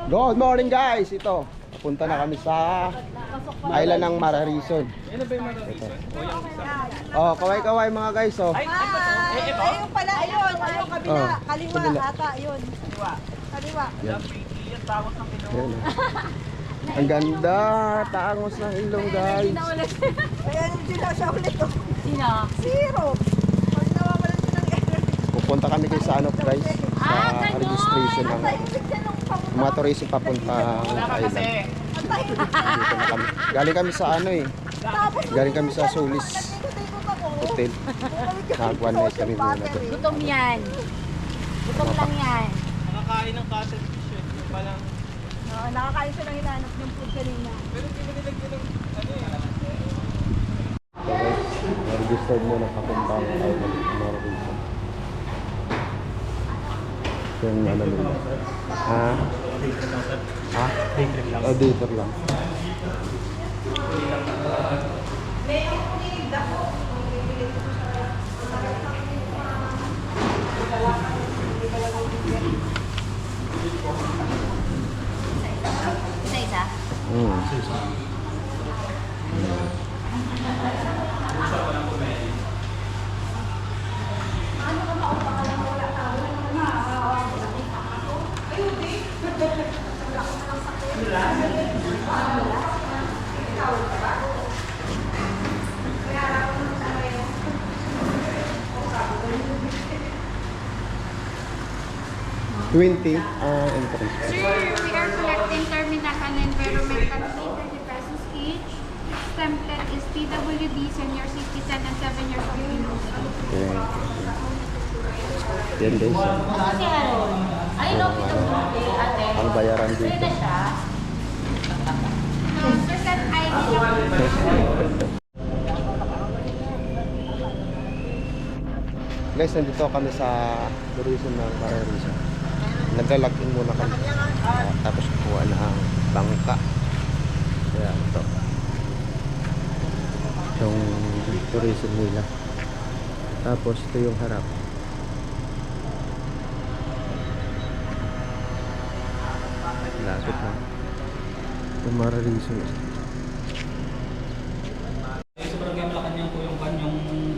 Good morning guys! Ito, papunta na kami sa island ng Mararison. Ito. Oh, kaway-kaway mga guys oh. Ayun pala, ayun, kabila, kaliwa kabila. ata, ayun. Kaliwa. Yan. Yan. Ang ganda, taangos ng ilong guys. Ayan, hindi na siya ulit oh. Sino? Zero. Pag nawawalan siya ng energy. Pupunta kami guys sa ano guys, sa registration ng mga tourism papunta island. Dito na kami. Galing kami sa ano eh. Galing kami sa Solis Hotel. Nag-one night kami muna doon. Gutom yan. Gutom lang yan. Nakakain ng cuttlefish yun. Yung palang... Nakakain siya ng hinanap yung food kanina. Pero hindi mo nilagyan ng ano eh. So guys, registered muna papunta ang island ng Mararison. Yung ano nila. Ha? Ha? Oh, dito lang. Isa-isa? $20 entrance. Sir, we are collecting terminal and environmental fee, 30 pesos each. Template is PWD, senior citizen, and 7 years old below. Okay. Yan guys. Ano si Harold? Ay, no, PWD, ate. Ang bayaran Free dito. na siya. Present ID lang. Guys, nandito kami sa tourism ng Mararison. Naglalagin muna kami. Tapos kukuha na ang bangka. Kaya ito. Yung tourism nila. Tapos ito yung harap. Lapit na. Yung Mararison. Sa Barangay Malacanang po yung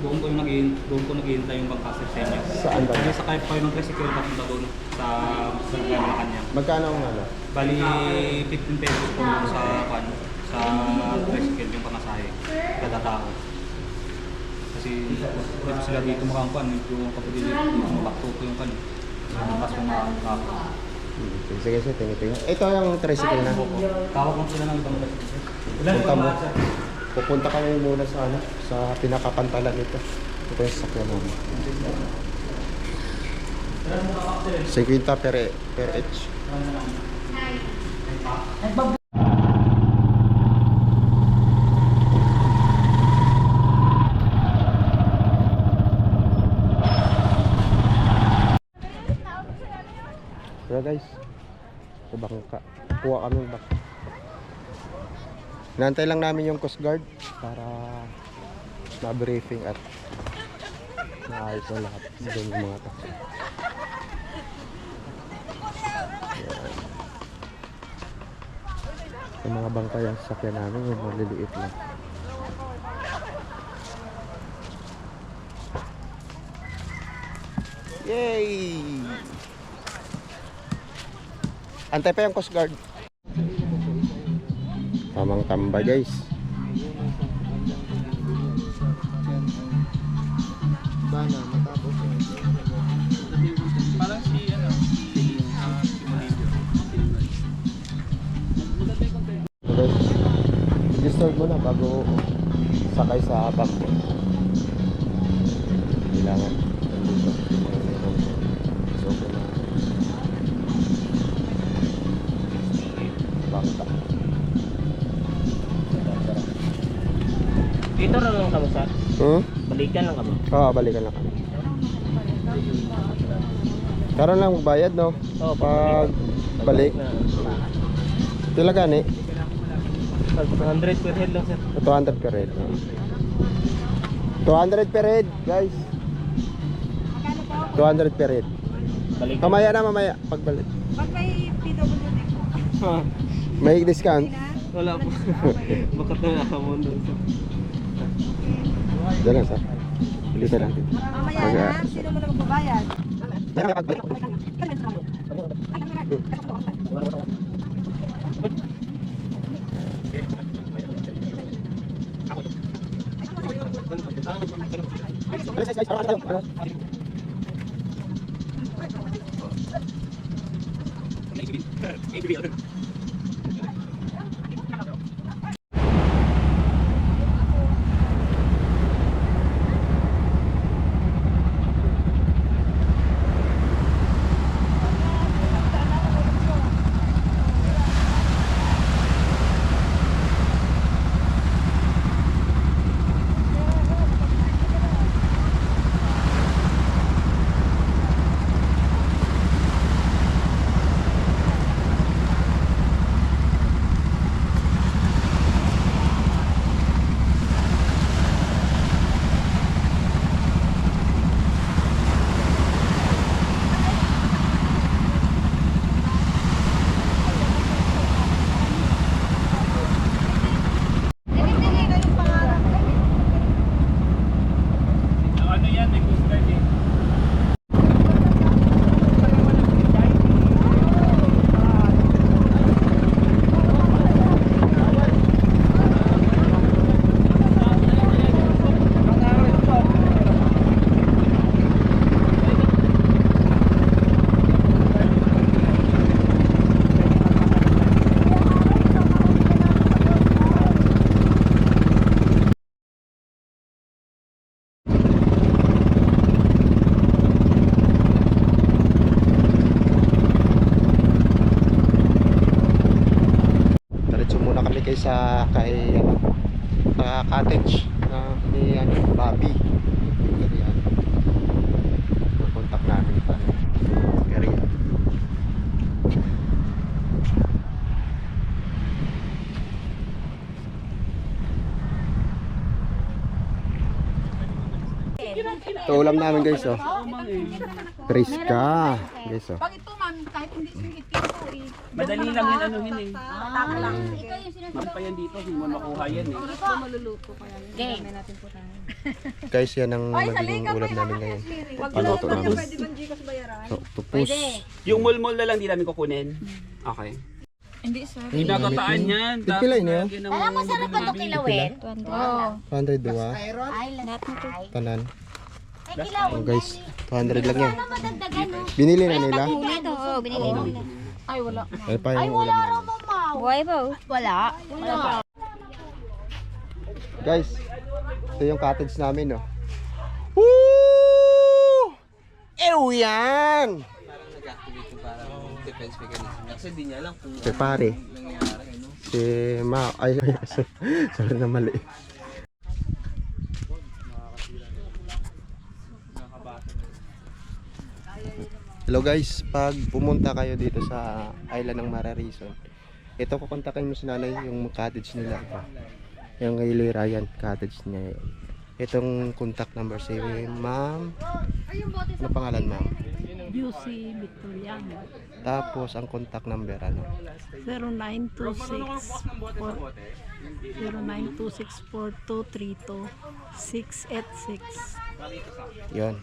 buong ko naghihintay yung bangka sa Senya. Saan ba? Sa kahit pa yung tricycle papunta doon sa Barangay Malacanang. Magkano ang ano? Bali 15 pesos po yung sa tricycle yung pangasahe kada tao. Kasi dito sila dito makampan, yung kapatid dito mabakto po yung kan. Mas mga Sige, sige, tingin. Ito yung tricycle na. tawag mo sila ng ibang tricycle. Punta mo. Pupunta kami muna sa ano, sa pinakapantalan nito. Ito yung sakyan namin. 50 per each. So guys, sa bangka. Kuha kami ng bangka. Nantay lang namin yung Coast Guard para ma-briefing at maayos na lahat. Doon yung mga taxi. Yung mga bangka yung sasakyan namin, yung maliliit lang. Yay! Antay pa yung Coast Guard. Tamang tambay guys. Bana, matapos. Parang si ano, si Molivio. So guys, register muna bago sakay sa bangko. Kailangan nandito. So, bangka. Dito na lang kamo sa balikan lang kamo. Oo, balikan lang kami. Karon lang magbayad no? Oo, Pag balik. Pila gani? 100 per head lang sir. 200 per head. 200 per head, guys. 200 per head. Balikan. Mamaya na, mamaya. Pagbalik. Pag may PWD po. May discount? Wala po. Bakit na ako doon sir? Diyan lang, sir. Dito lang. Mamaya na, sino mo na magbabayad? Diretso muna kami sa cottage na ni Bobby. Yan. Contact namin pa. Area. Ito ulam namin guys, oh. Priska. Guys, oh. Pag ito ma'am, kahit hindi singit kilo eh. Madali lang yan anuhin eh. Taka lang. Ma'am pa yan dito, hindi mo makuha yan eh. Guys, yan ang magiging ulam namin ngayon. Wag Ano na to naman namin? pwede bang Gcash bayaran? So, octopus. Yung mulmul na lang di namin kukunin. Okay. Hindi sir. Hindi nakataan yan. Pipilay na yun? Alam mo, sarap ito kilawin? Oo. 200 diba? Ay, lahat nito. Tanan. Ay, kilawin. Oh, guys, 200 lang yan. Sana madagdagan, no? Binili na nila. Ito, binili nila. Ay wala. Ay pa yung ulam namin. Buhay ba? Wala. Guys, ito yung cottage namin, no. Woo! Ew yan! Defense mechanism. Kasi di niya alam kung Si pare. Si Ma. Ay, sorry na mali. Hello guys, pag pumunta kayo dito sa island ng Mararison, ito kukontakin mo si nanay yung cottage nila. Yung kay Ryan cottage niya. Itong contact number si ma'am. Ano pangalan ma'am? UC Victoriano. Tapos ang contact number ano? 0926-4232-686. Yun.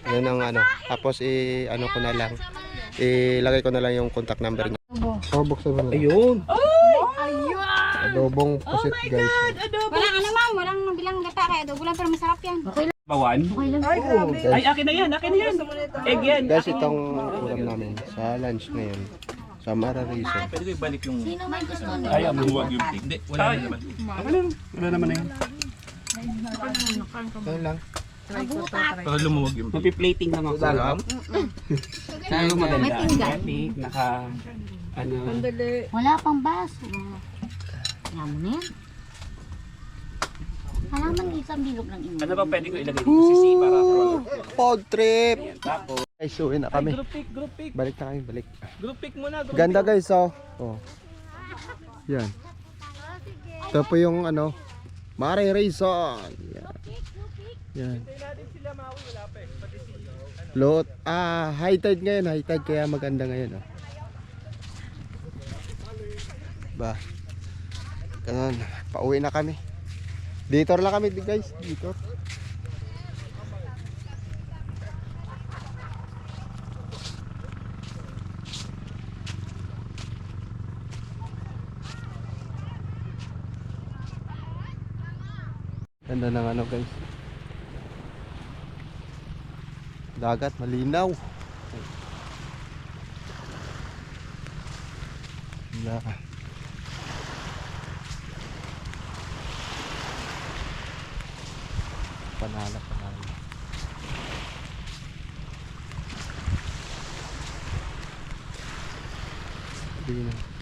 Yun ang ano. Tapos ano ko na lang. Ilagay ko na lang yung contact number niya. Oh, buksan mo na. Ayun! Adobong pusit guys. Walang ano ma'am, walang bilang gata kaya adobo lang pero masarap yan. Bawan? Ay grabe. Ay, akin na yan, akin na yan. Egg yan. Guys, itong ulam namin sa lunch ngayon. Sa Mararison. Pwede ko ibalik yung... Sino may gusto nito? Ay, mahuwag yung pig. Hindi, wala naman. Wala naman na yun. Ito lang. Para lumuwag yung pig. Mapi-plating lang ako. Sarap? Saan mo maganda? May pinggan. Naka... Ano... Wala pang baso. Alam mo na yan. Halaman isang bilog ng ino. Ano ba pwede ko ilagay dito? Sisi para... Pod trip! Tapos... Guys, uwi na kami. group pick. Balik na kami, balik. Group pick muna. Ganda guys, oh. Oh. Yan. Ito po yung ano, Mararison. Yan. Yan. Low, high tide ngayon, high tide kaya maganda ngayon, oh. Ba. Ganun, pauwi na kami. Detour lang kami guys, detour. Ganda ng ano guys. Dagat malinaw. Wala. Panala. Hindi na.